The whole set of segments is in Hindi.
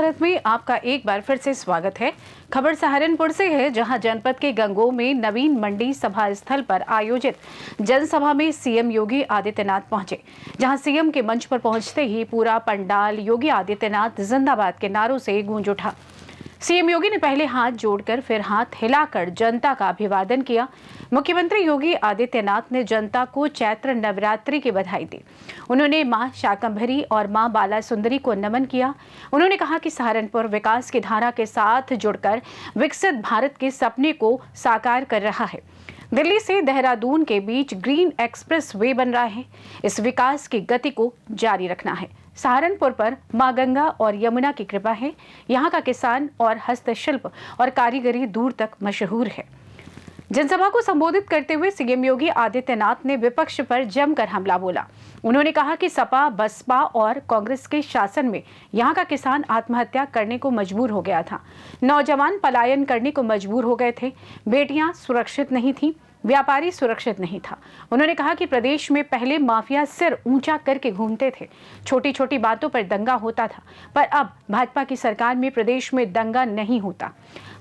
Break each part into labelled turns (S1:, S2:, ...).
S1: भारत में आपका एक बार फिर से स्वागत है। खबर सहारनपुर से है, जहां जनपद के गंगोह में नवीन मंडी सभा स्थल पर आयोजित जनसभा में सीएम योगी आदित्यनाथ पहुंचे, जहां सीएम के मंच पर पहुंचते ही पूरा पंडाल योगी आदित्यनाथ जिंदाबाद के नारों से गूंज उठा। सीएम योगी ने पहले हाथ जोड़कर फिर हाथ हिलाकर जनता का अभिवादन किया। मुख्यमंत्री योगी आदित्यनाथ ने जनता को चैत्र नवरात्रि की बधाई दी। उन्होंने मां शाकंभरी और मां बाला सुंदरी को नमन किया। उन्होंने कहा कि सहारनपुर विकास की धारा के साथ जुड़कर विकसित भारत के सपने को साकार कर रहा है। दिल्ली से देहरादून के बीच ग्रीन एक्सप्रेस वे बन रहा है। इस विकास की गति को जारी रखना है। सहारनपुर पर मां गंगा और यमुना की कृपा है। यहाँ का किसान और हस्तशिल्प और कारीगरी दूर तक मशहूर है। जनसभा को संबोधित करते हुए सीएम योगी आदित्यनाथ ने विपक्ष पर जमकर हमला बोला। उन्होंने कहा कि सपा, बसपा और कांग्रेस के शासन में यहाँ का किसान आत्महत्या करने को मजबूर हो गया था, नौजवान पलायन करने को मजबूर हो गए थे, बेटियां सुरक्षित नहीं थी, व्यापारी सुरक्षित नहीं था। उन्होंने कहा कि प्रदेश में पहले माफिया सिर ऊंचा करके घूमते थे, छोटी छोटी बातों पर दंगा होता था, पर अब भाजपा की सरकार में प्रदेश में दंगा नहीं होता।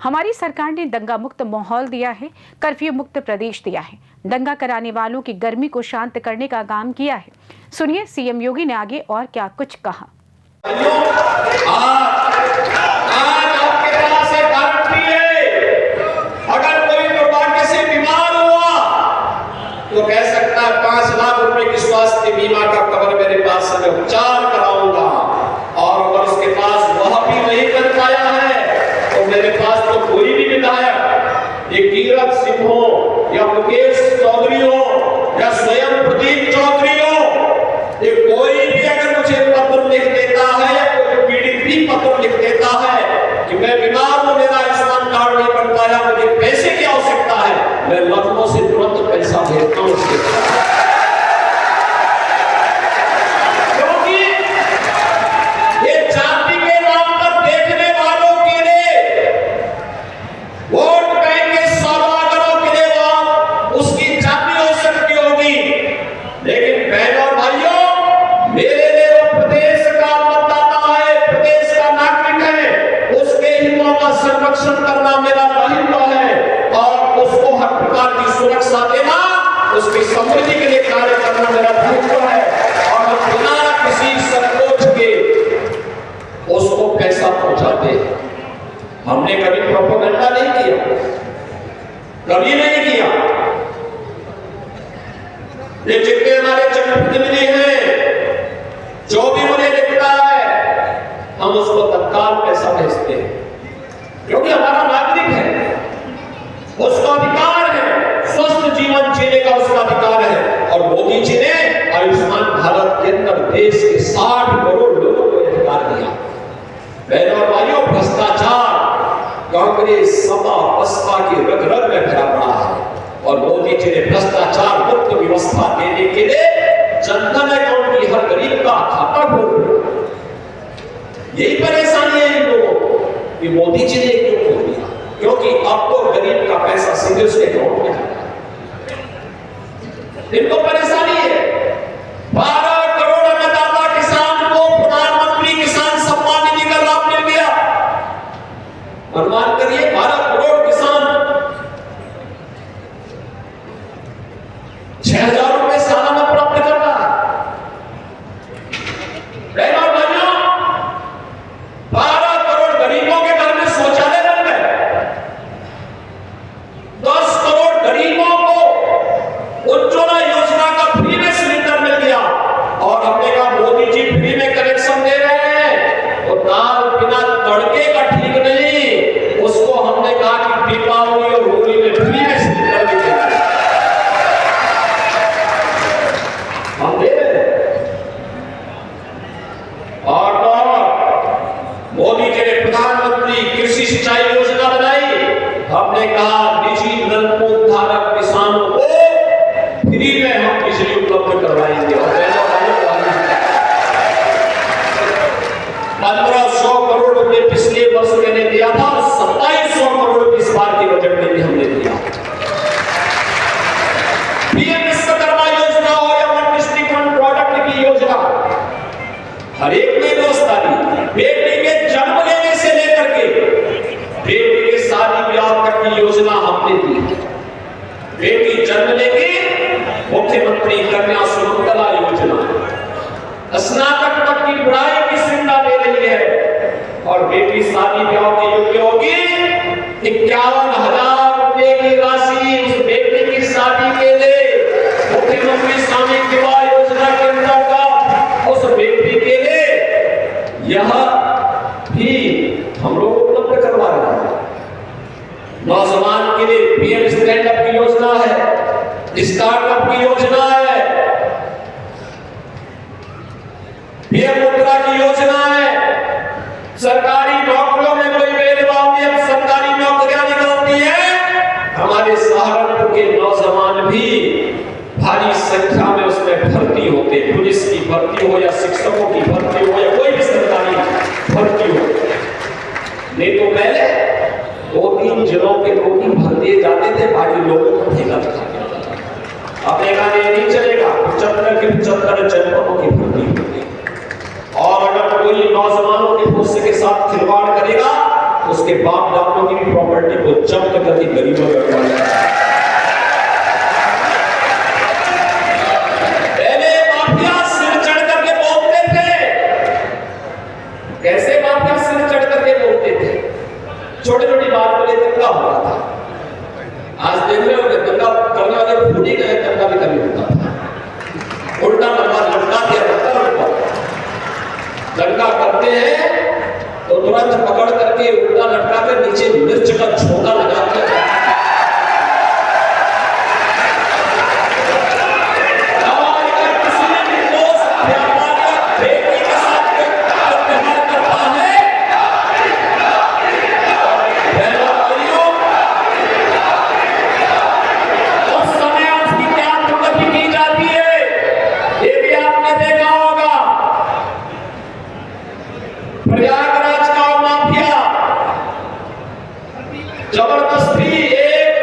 S1: हमारी सरकार ने दंगा मुक्त माहौल दिया है, कर्फ्यू मुक्त प्रदेश दिया है, दंगा कराने वालों की गर्मी को शांत करने का काम किया है। सुनिए सीएम योगी ने आगे और क्या कुछ कहा।
S2: तो कह सकता है 5 लाख रुपए की स्वास्थ्य बीमा का कवर मेरे पास है, मैं उपचार कराऊंगा। और अगर उसके पास वह भी नहीं कर पाया है तो मेरे पास तो कोई भी विधायक, ये कीरत सिंह हो या मुकेश चौधरी हो या स्वयं प्रदीप चौधरी हो, ये कोई भी अगर मुझे पत्र लिख देता है या कोई पीड़ित भी पत्र लिख देता है कि मैं बीमार हूं, मेरा आयुष्मान कार्ड नहीं बन पाया, मुझे पैसे की आवश्यकता है, मैं लखनऊ से तुरंत पैसा भेजता हूं उसके पास। क्योंकि ये जाति के नाम पर देखने वालों के लिए, वोट बैंक के सौदागरों के लिए उसकी जाति हो सकती होगी, लेकिन बहनों और भाइयों, मेरे लिए वो प्रदेश का मतदाता है, प्रदेश का नागरिक है, उसके हितों का संरक्षण करना मेरा दायित्व है और उसको हर प्रकार की सुरक्षा देना, उसकी समृद्धि के लिए कार्य करना मेरा दायित्व है। और बिना किसी संकोच के उसको पैसा पहुंचाते हैं। हमने कभी प्रोपेगेंडा नहीं किया, कभी नहीं किया। ये जितने हमारे जनप्रतिनिधि हैं, जो भी मुझे लिखता है, हम उसको तत्काल पैसा भेजते हैं, क्योंकि हमारा नागरिक है, उसका अधिकार है, स्वस्थ जीवन जीने का उसका अधिकार है। और मोदी जी ने आयुष्मान भारत के अंदर देश के 60 करोड़ लोगों को अधिकार दिया। बहनों और भाइयों, भ्रष्टाचार कांग्रेस, सपा, बसपा की रग रग में भरा पड़ा है और मोदी जी ने भ्रष्टाचार मुक्त व्यवस्था देने के लिए जनधन अकाउंट की हर गरीब का खाता खोल दिया। यही परेशानी है इन लोगों को कि मोदी जी ने क्यों खोल दिया, क्योंकि अब तो गरीब का पैसा सीधे उसके अकाउंट में जाता है। इनको परेशानी है। 12 करोड़ अन्नदाता किसान को प्रधानमंत्री किसान सम्मान निधि का लाभ मिल गया। अनुमान करिए 12 करोड़ किसान 6,000 रुपए सालाना प्राप्त कर रहा है। 12 करोड़ गरीबों के घर में शौचालय बन गए। 10 करोड़ गरीबों को उज्ज्वला योजना का फ्री में सिलेंडर मिल गया। और हमने कहा मोदी जी फ्री में कनेक्शन दे रहे हैं तो दाल बिना तड़के का ठीक नहीं, उसको हमने कहा कि दीपावली और होली में फ्री में सिलेंडर मिलेगा, हम दे रहे हैं। और मोदी जी ने प्रधानमंत्री कृषि सिंचाई योजना बनाई। हमने कहा निजी नलकूप धारक किसानों को फ्री में हम बिजली उपलब्ध करवाएंगे। और 1500 करोड़ रुपए पिछले वर्ष मैंने दिया था और 2700 करोड़ इस बार के बजट में भी हमने दिया। पीएम विश्वकर्मा योजना हो या वन डिस्ट्रिक्ट वन प्रोडक्ट की योजना, हर एक में व्यवस्था दी। बेटी के जन्म के योजना हमने दी है। बेटी जन्म लेगी, मुख्यमंत्री कन्या सुमंगला योजना, स्नातक तक की पढ़ाई की सुविधा दे रही है। और बेटी शादी ब्याह के योग्य होगी, 51,000 रुपए की राशि उस बेटी की शादी के लिए मुख्यमंत्री स्वामी विवाह योजना के अंतर्गत उस बेटी के लिए यह भी हम लोग उपलब्ध करवा रहे हैं। नौजवान के लिए पीएम स्टैंड अप की योजना है, स्टार्टअप की योजना है, पीएम मुद्रा की योजना है। सरकारी नौकरियों में कोई भेदभाव नहीं, अब सरकारी नौकरियां निकलती है, हमारे सहारनपुर के नौजवान भी भारी संख्या में उसमें भर्ती होते, पुलिस की भर्ती हो या शिक्षकों की भर्ती हो या कोई भी सरकारी भर्ती हो। नहीं तो पहले 2-3 जिलों के लोग ही भर दिए जाते थे, बाकी लोगों को ठेका दिया जाता था। अब देखा नहीं चलेगा, 75 के 75 जनपदों की भर्ती होगी। और अगर कोई नौजवानों के भविष्य के साथ खिलवाड़ करेगा, उसके बाप दादों की भी प्रॉपर्टी को जब्त करके गरीबों में बांटेगा। पहले माफिया सिर चढ़ करके बोलते थे, कैसे माफिया सिर चढ़ करके बोलते थे, छोटी छोटी बात को लेकर दंगा होता था। आज देख रहे हो दंगा करने वाले भूल ही गए, दंगा भी कभी होता था। उल्टा नंबर लटका दिया जाता है, दंगा करते हैं तो तुरंत पकड़ करके उल्टा लटका कर नीचे मिर्च का झोंका लगाते हैं। प्रयागराज का माफिया जबरदस्ती एक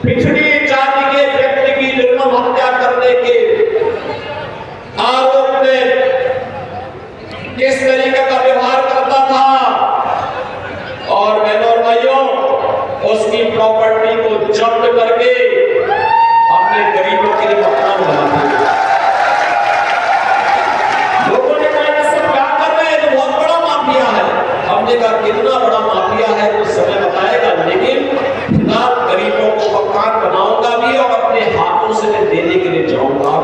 S2: पिछड़ी जाति के व्यक्ति की निर्मम हत्या करने के आरोप में किस तरीके का व्यवहार करता था, और बहनों और भाइयों उसकी प्रॉपर्टी को जब्त करके अपने गरीबों के लिए मकान बना दिया। हमने कहा कितना बड़ा माफिया है तो समय बताएगा, लेकिन फिलहाल गरीबों को मकान बनाऊंगा भी और अपने हाथों से मैं देने के लिए जाऊंगा।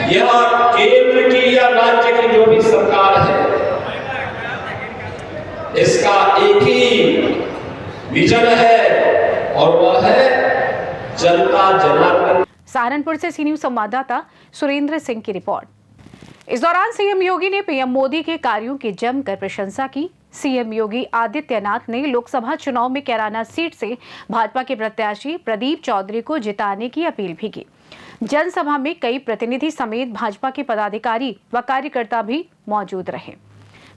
S2: यह केंद्र की या राज्य की जो भी सरकार है, इसका एक ही विजन है और वह है जनता जनार्दन।
S1: सहारनपुर से सी न्यूज संवाददाता सुरेंद्र सिंह की रिपोर्ट। इस दौरान सीएम योगी ने पीएम मोदी के कार्यों की जमकर प्रशंसा की। सीएम योगी आदित्यनाथ ने लोकसभा चुनाव में कैराना सीट से भाजपा के प्रत्याशी प्रदीप चौधरी को जिताने की अपील भी की। जनसभा में कई प्रतिनिधि समेत भाजपा के पदाधिकारी व कार्यकर्ता भी मौजूद रहे।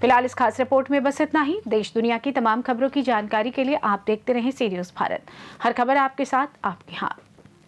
S1: फिलहाल इस खास रिपोर्ट में बस इतना ही। देश दुनिया की तमाम खबरों की जानकारी के लिए आप देखते रहें सी न्यूज भारत। हर खबर आपके साथ, आपके हाथ।